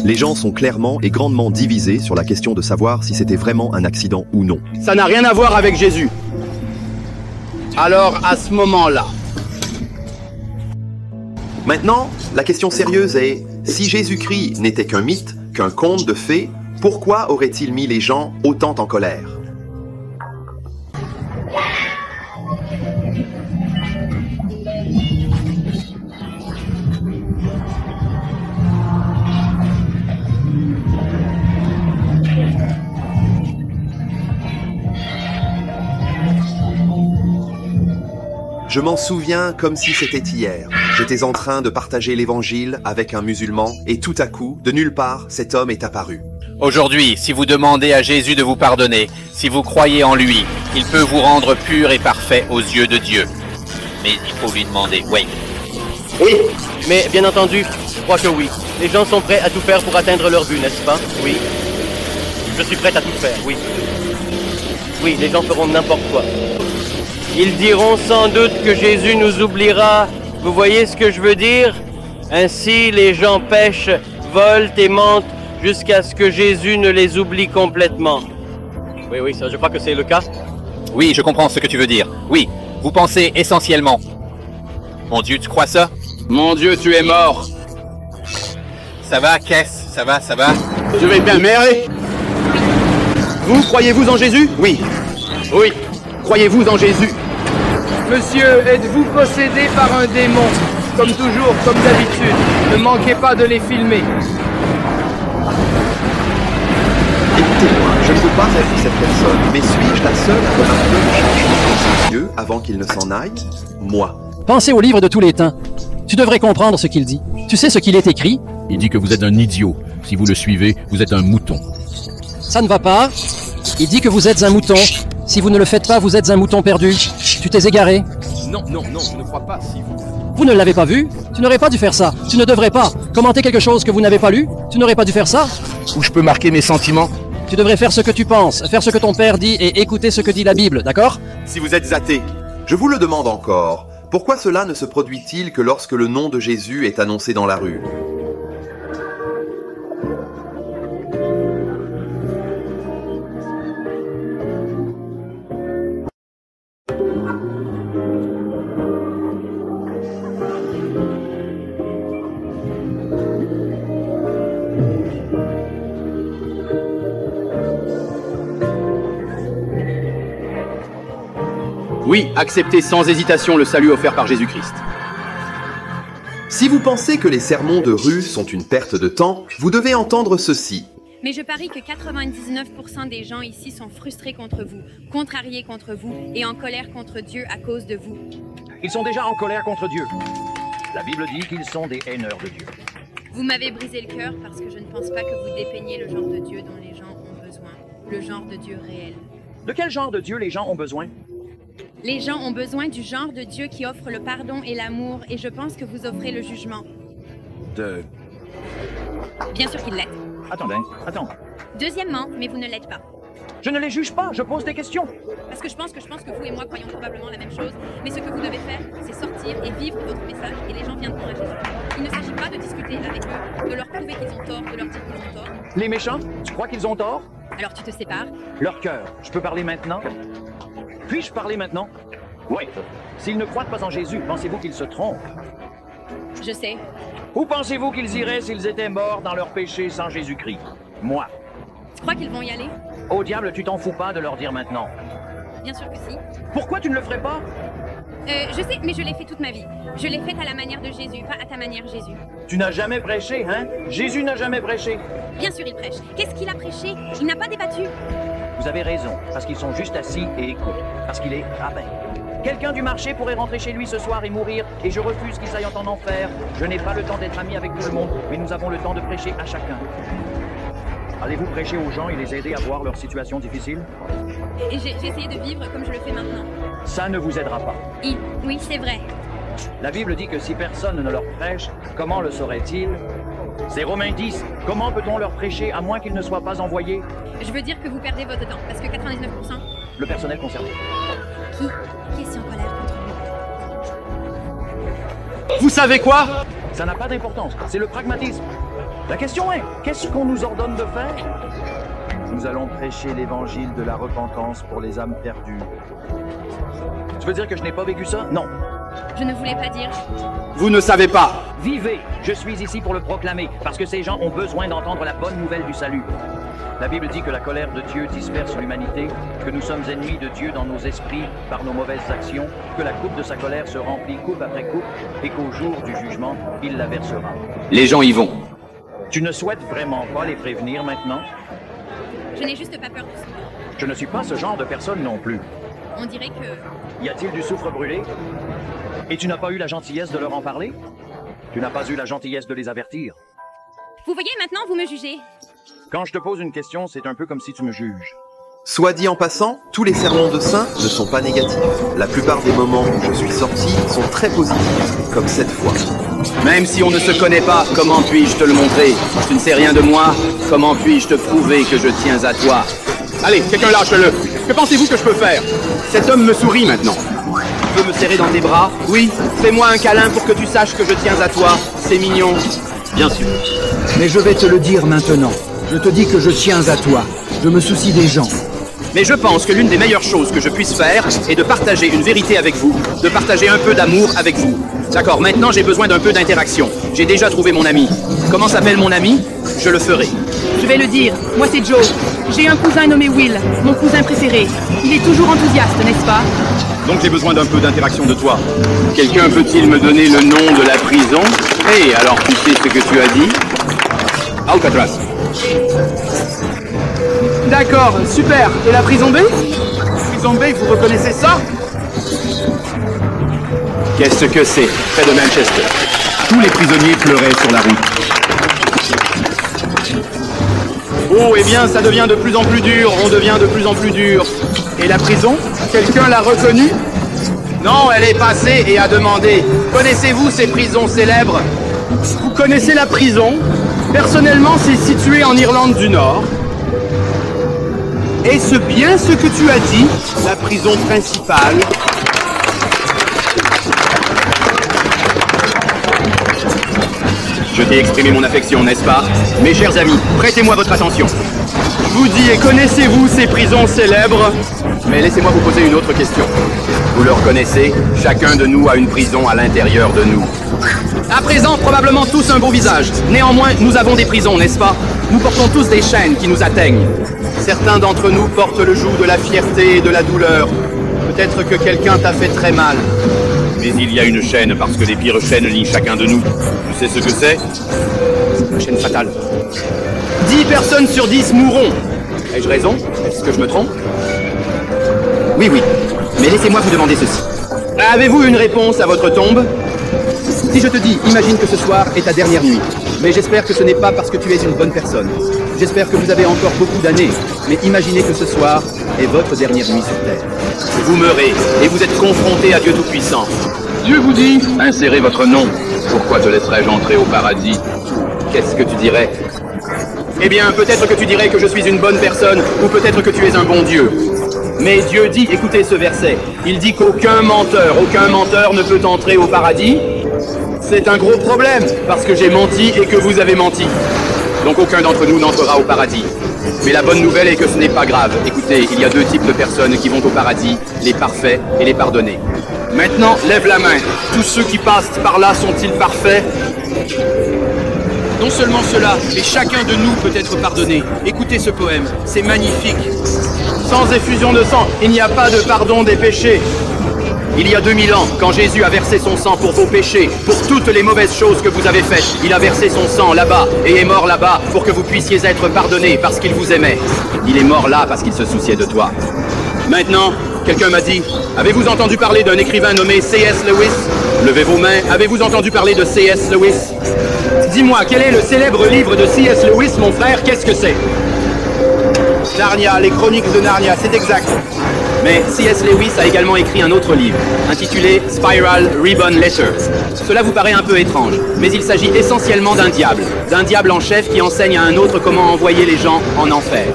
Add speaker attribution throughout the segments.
Speaker 1: Les gens sont clairement et grandement divisés sur la question de savoir si c'était vraiment un accident ou non.
Speaker 2: Ça n'a rien à voir avec Jésus. Alors, à ce moment-là...
Speaker 1: Maintenant, la question sérieuse est, si Jésus-Christ n'était qu'un mythe, qu'un conte de fées, pourquoi aurait-il mis les gens autant en colère? Je m'en souviens comme si c'était hier. J'étais en train de partager l'évangile avec un musulman et tout à coup, de nulle part, cet homme est apparu.
Speaker 3: Aujourd'hui, si vous demandez à Jésus de vous pardonner, si vous croyez en lui, il peut vous rendre pur et parfait aux yeux de Dieu. Mais il faut lui demander, oui.
Speaker 4: Oui, mais bien entendu, je crois que oui. Les gens sont prêts à tout faire pour atteindre leur but, n'est-ce pas? Oui. Je suis prête à tout faire, oui. Oui, les gens feront n'importe quoi. Ils diront sans doute que Jésus nous oubliera. Vous voyez ce que je veux dire? Ainsi, les gens pêchent, volent et mentent jusqu'à ce que Jésus ne les oublie complètement. Oui, ça, je crois que c'est le cas.
Speaker 3: Oui, je comprends ce que tu veux dire. Oui, vous pensez essentiellement. Mon Dieu, tu crois ça?
Speaker 2: Mon Dieu, tu es mort.
Speaker 3: Ça va, Kess? Ça va?
Speaker 2: Je vais bien, Mary. Vous, croyez-vous en Jésus? Oui. Oui. Croyez-vous en Jésus?
Speaker 5: Monsieur, êtes-vous possédé par un démon? Comme toujours, comme d'habitude, ne manquez pas de les filmer.
Speaker 1: Écoutez-moi, je ne veux pas être cette personne, mais suis-je la seule à remarquer le changement dans ses yeux avant qu'il ne s'en aille? Moi.
Speaker 6: Pensez au livre de tous les temps. Tu devrais comprendre ce qu'il dit. Tu sais ce qu'il est écrit?
Speaker 7: Il dit que vous êtes un idiot. Si vous le suivez, vous êtes un mouton.
Speaker 6: Ça ne va pas. Il dit que vous êtes un mouton. Si vous ne le faites pas, vous êtes un mouton perdu. Tu t'es égaré.
Speaker 2: Non, je ne crois pas si vous...
Speaker 6: Vous ne l'avez pas vu? Tu n'aurais pas dû faire ça. Tu ne devrais pas. Commenter quelque chose que vous n'avez pas lu? Tu n'aurais pas dû faire ça?
Speaker 2: Où je peux marquer mes sentiments?
Speaker 6: Tu devrais faire ce que tu penses, faire ce que ton père dit et écouter ce que dit la Bible, d'accord?
Speaker 1: Si vous êtes athée, je vous le demande encore, pourquoi cela ne se produit-il que lorsque le nom de Jésus est annoncé dans la rue?
Speaker 2: Oui, acceptez sans hésitation le salut offert par Jésus-Christ.
Speaker 1: Si vous pensez que les sermons de rue sont une perte de temps, vous devez entendre ceci.
Speaker 8: Mais je parie que 99% des gens ici sont frustrés contre vous, contrariés contre vous et en colère contre Dieu à cause de vous.
Speaker 9: Ils sont déjà en colère contre Dieu. La Bible dit qu'ils sont des haineurs de Dieu.
Speaker 8: Vous m'avez brisé le cœur parce que je ne pense pas que vous dépeigniez le genre de Dieu dont les gens ont besoin, le genre de Dieu réel.
Speaker 9: De quel genre de Dieu les gens ont besoin?
Speaker 8: Les gens ont besoin du genre de Dieu qui offre le pardon et l'amour, et je pense que vous offrez le jugement. Bien sûr qu'il l'est.
Speaker 9: Attends.
Speaker 8: Deuxièmement, mais vous ne l'êtes pas.
Speaker 9: Je ne les juge pas, je pose des questions.
Speaker 8: Parce que je pense que vous et moi croyons probablement la même chose, mais ce que vous devez faire, c'est sortir et vivre votre message, et les gens viendront à Jésus. Il ne s'agit pas de discuter avec eux, de leur prouver qu'ils ont tort, de leur dire qu'ils ont tort.
Speaker 9: Les méchants, tu crois qu'ils ont tort?
Speaker 8: Alors tu te sépares.
Speaker 9: Leur cœur, je peux parler maintenant? Puis-je parler maintenant? Oui. S'ils ne croient pas en Jésus, pensez-vous qu'ils se trompent?
Speaker 8: Je sais.
Speaker 9: Où pensez-vous qu'ils iraient s'ils étaient morts dans leur péché sans Jésus-Christ? Moi.
Speaker 8: Tu crois qu'ils vont y aller?
Speaker 9: Au diable, tu t'en fous pas de leur dire maintenant.
Speaker 8: Bien sûr que si.
Speaker 9: Pourquoi tu ne le ferais pas?
Speaker 8: Je sais, mais je l'ai fait toute ma vie. Je l'ai fait à la manière de Jésus, pas à ta manière, Jésus.
Speaker 9: Tu n'as jamais prêché, hein? Jésus n'a jamais prêché.
Speaker 8: Bien sûr, il prêche. Qu'est-ce qu'il a prêché? Il n'a pas débattu.
Speaker 9: Vous avez raison, parce qu'ils sont juste assis et écoutent, parce qu'il est rabbin. Quelqu'un du marché pourrait rentrer chez lui ce soir et mourir, et je refuse qu'ils aillent en enfer. Je n'ai pas le temps d'être ami avec tout le monde, mais nous avons le temps de prêcher à chacun. Allez-vous prêcher aux gens et les aider à voir leur situation difficile?
Speaker 8: Et j'ai essayé de vivre comme je le fais maintenant.
Speaker 9: Ça ne vous aidera pas.
Speaker 8: Oui, c'est vrai.
Speaker 9: La Bible dit que si personne ne leur prêche, comment le saurait-il? C'est Romains 10. Comment peut-on leur prêcher à moins qu'ils ne soient pas envoyés?
Speaker 8: Je veux dire que vous perdez votre temps, parce que 99%...
Speaker 9: Le personnel concerné.
Speaker 8: Qui est si en colère contre vous?
Speaker 2: Vous savez quoi?
Speaker 9: Ça n'a pas d'importance, c'est le pragmatisme. La question est, qu'est-ce qu'on nous ordonne de faire? Nous allons prêcher l'évangile de la repentance pour les âmes perdues. Tu veux dire que je n'ai pas vécu ça? Non.
Speaker 8: Je ne voulais pas dire.
Speaker 2: Vous ne savez pas.
Speaker 9: Vivez! Je suis ici pour le proclamer, parce que ces gens ont besoin d'entendre la bonne nouvelle du salut. La Bible dit que la colère de Dieu disperse l'humanité, que nous sommes ennemis de Dieu dans nos esprits par nos mauvaises actions, que la coupe de sa colère se remplit coupe après coupe, et qu'au jour du jugement, il la versera.
Speaker 2: Les gens y vont.
Speaker 9: Tu ne souhaites vraiment pas les prévenir maintenant?
Speaker 8: Je n'ai juste pas peur de ça.
Speaker 9: Je ne suis pas ce genre de personne non plus.
Speaker 8: On dirait que...
Speaker 9: Y a-t-il du soufre brûlé? Et tu n'as pas eu la gentillesse de leur en parler? Tu n'as pas eu la gentillesse de les avertir?
Speaker 8: Vous voyez, maintenant, vous me jugez.
Speaker 9: Quand je te pose une question, c'est un peu comme si tu me juges.
Speaker 1: Soit dit en passant, tous les sermons de saints ne sont pas négatifs. La plupart des moments où je suis sorti sont très positifs, comme cette fois.
Speaker 2: Même si on ne se connaît pas, comment puis-je te le montrer? Tu ne sais rien de moi, comment puis-je te prouver que je tiens à toi? Allez, quelqu'un lâche-le. Que pensez-vous que je peux faire? Cet homme me sourit maintenant. Tu veux me serrer dans tes bras? Oui, fais-moi un câlin pour que tu saches que je tiens à toi. C'est mignon. Bien sûr.
Speaker 10: Mais je vais te le dire maintenant. Je te dis que je tiens à toi. Je me soucie des gens.
Speaker 2: Mais je pense que l'une des meilleures choses que je puisse faire est de partager une vérité avec vous, de partager un peu d'amour avec vous. D'accord, maintenant j'ai besoin d'un peu d'interaction. J'ai déjà trouvé mon ami. Comment s'appelle mon ami? Je le ferai.
Speaker 11: Je vais le dire, moi c'est Joe. J'ai un cousin nommé Will, mon cousin préféré. Il est toujours enthousiaste, n'est-ce pas?
Speaker 2: Donc j'ai besoin d'un peu d'interaction de toi. Quelqu'un peut-il me donner le nom de la prison? Hey, alors tu sais ce que tu as dit? Alcatraz.
Speaker 5: D'accord, super. Et la prison B? Prison B, vous reconnaissez ça?
Speaker 2: Qu'est-ce que c'est? Près de Manchester. Tous les prisonniers pleuraient sur la route. Oh, eh bien, ça devient de plus en plus dur. On devient de plus en plus dur.
Speaker 5: Et la prison? Quelqu'un l'a reconnue?
Speaker 2: Non, elle est passée et a demandé. Connaissez-vous ces prisons célèbres?
Speaker 5: Vous connaissez la prison? Personnellement, c'est situé en Irlande du Nord. Est-ce bien ce que tu as dit? La prison principale?
Speaker 2: Je t'ai exprimé mon affection, n'est-ce pas? Mes chers amis, prêtez-moi votre attention.
Speaker 5: Je vous dis, et connaissez-vous ces prisons célèbres?
Speaker 2: Mais laissez-moi vous poser une autre question. Vous le reconnaissez? Chacun de nous a une prison à l'intérieur de nous. À présent, probablement tous un beau visage. Néanmoins, nous avons des prisons, n'est-ce pas? Nous portons tous des chaînes qui nous atteignent. Certains d'entre nous portent le joug de la fierté et de la douleur. Peut-être que quelqu'un t'a fait très mal. Mais il y a une chaîne parce que les pires chaînes lient chacun de nous. Tu sais ce que c'est? La chaîne fatale. 10 personnes sur 10 mourront. Ai-je raison? Est-ce que je me trompe? Oui, oui. Mais laissez-moi vous demander ceci. Avez-vous une réponse à votre tombe? Si je te dis, imagine que ce soir est ta dernière nuit. Mais j'espère que ce n'est pas parce que tu es une bonne personne. J'espère que vous avez encore beaucoup d'années. Mais imaginez que ce soir est votre dernière nuit sur Terre. Vous meurez et vous êtes confronté à Dieu Tout-Puissant. Dieu vous dit, insérez votre nom. Pourquoi te laisserais-je entrer au paradis? Qu'est-ce que tu dirais? Eh bien, peut-être que tu dirais que je suis une bonne personne, ou peut-être que tu es un bon Dieu. Mais Dieu dit, écoutez ce verset, il dit qu'aucun menteur ne peut entrer au paradis. C'est un gros problème, parce que j'ai menti et que vous avez menti. Donc aucun d'entre nous n'entrera au paradis. Mais la bonne nouvelle est que ce n'est pas grave. Écoutez, il y a deux types de personnes qui vont au paradis, les parfaits et les pardonnés. Maintenant, lève la main. Tous ceux qui passent par là sont-ils parfaits? Non seulement cela, mais chacun de nous peut être pardonné. Écoutez ce poème, c'est magnifique. Sans effusion de sang, il n'y a pas de pardon des péchés. Il y a 2000 ans, quand Jésus a versé son sang pour vos péchés, pour toutes les mauvaises choses que vous avez faites, il a versé son sang là-bas et est mort là-bas pour que vous puissiez être pardonnés parce qu'il vous aimait. Il est mort là parce qu'il se souciait de toi. Maintenant, quelqu'un m'a dit, avez-vous entendu parler d'un écrivain nommé C.S. Lewis? Levez vos mains, avez-vous entendu parler de C.S. Lewis? Dis-moi, quel est le célèbre livre de C.S. Lewis, mon frère? Qu'est-ce que c'est? Narnia, les chroniques de Narnia, c'est exact. Mais C.S. Lewis a également écrit un autre livre, intitulé Spiral Ribbon Letter. Cela vous paraît un peu étrange, mais il s'agit essentiellement d'un diable en chef qui enseigne à un autre comment envoyer les gens en enfer.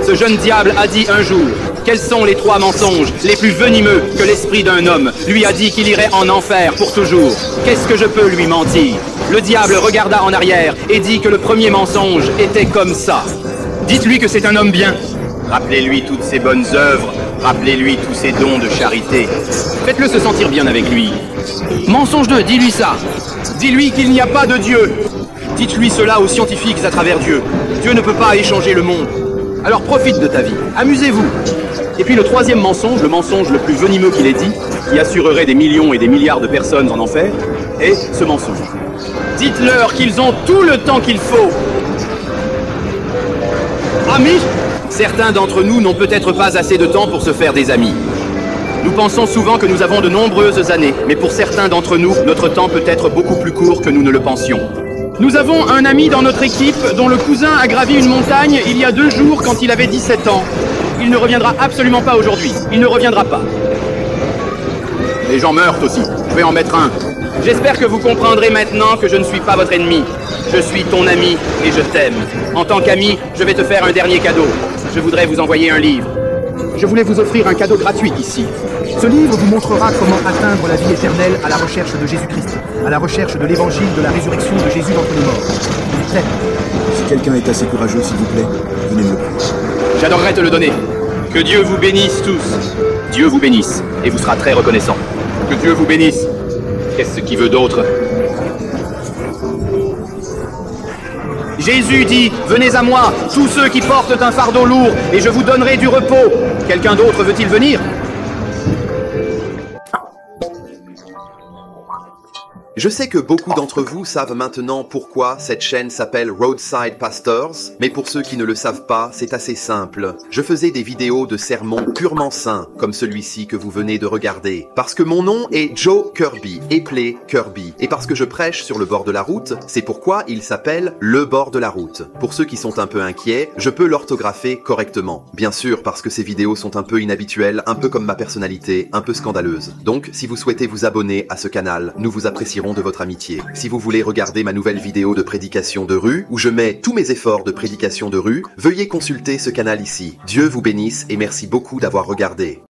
Speaker 2: Ce jeune diable a dit un jour, Quels sont les 3 mensonges les plus venimeux que l'esprit d'un homme lui a dit qu'il irait en enfer pour toujours? Qu'est-ce que je peux lui mentir? Le diable regarda en arrière et dit que le premier mensonge était comme ça. Dites-lui que c'est un homme bien. Rappelez-lui toutes ses bonnes œuvres. Rappelez-lui tous ses dons de charité. Faites-le se sentir bien avec lui. Mensonge 2, dis-lui ça. Dis-lui qu'il n'y a pas de Dieu. Dites-lui cela aux scientifiques à travers Dieu. Dieu ne peut pas échanger le monde. Alors profite de ta vie. Amusez-vous. Et puis le 3e mensonge, le mensonge le plus venimeux qu'il ait dit, qui assurerait des millions et des milliards de personnes en enfer, est ce mensonge. Dites-leur qu'ils ont tout le temps qu'il faut. Amis? Certains d'entre nous n'ont peut-être pas assez de temps pour se faire des amis. Nous pensons souvent que nous avons de nombreuses années, mais pour certains d'entre nous, notre temps peut être beaucoup plus court que nous ne le pensions. Nous avons un ami dans notre équipe dont le cousin a gravi une montagne il y a 2 jours quand il avait 17 ans. Il ne reviendra absolument pas aujourd'hui. Il ne reviendra pas. Les gens meurent aussi. Je vais en mettre un. J'espère que vous comprendrez maintenant que je ne suis pas votre ennemi. Je suis ton ami et je t'aime. En tant qu'ami, je vais te faire un dernier cadeau. Je voudrais vous envoyer un livre. Je voulais vous offrir un cadeau gratuit ici.
Speaker 12: Ce livre vous montrera comment atteindre la vie éternelle à la recherche de Jésus-Christ, à la recherche de l'évangile de la résurrection de Jésus d'entre les morts. Il est prêt.
Speaker 10: Si quelqu'un est assez courageux, s'il vous plaît, venez me le prendre.
Speaker 2: J'adorerais te le donner. Que Dieu vous bénisse tous. Dieu vous bénisse, et vous sera très reconnaissant. Que Dieu vous bénisse. Qu'est-ce qu'il veut d'autre? Jésus dit, venez à moi, tous ceux qui portent un fardeau lourd, et je vous donnerai du repos. Quelqu'un d'autre veut-il venir?
Speaker 1: Je sais que beaucoup d'entre vous savent maintenant pourquoi cette chaîne s'appelle Roadside Pastors, mais pour ceux qui ne le savent pas, c'est assez simple. Je faisais des vidéos de sermons purement sains, comme celui-ci que vous venez de regarder. Parce que mon nom est Joe Kirby, appelé Kirby. Et parce que je prêche sur le bord de la route, c'est pourquoi il s'appelle Le bord de la route. Pour ceux qui sont un peu inquiets, je peux l'orthographer correctement. Bien sûr, parce que ces vidéos sont un peu inhabituelles, un peu comme ma personnalité, un peu scandaleuse. Donc, si vous souhaitez vous abonner à ce canal, nous vous apprécierons de votre amitié. Si vous voulez regarder ma nouvelle vidéo de prédication de rue, où je mets tous mes efforts de prédication de rue, veuillez consulter ce canal ici. Dieu vous bénisse et merci beaucoup d'avoir regardé.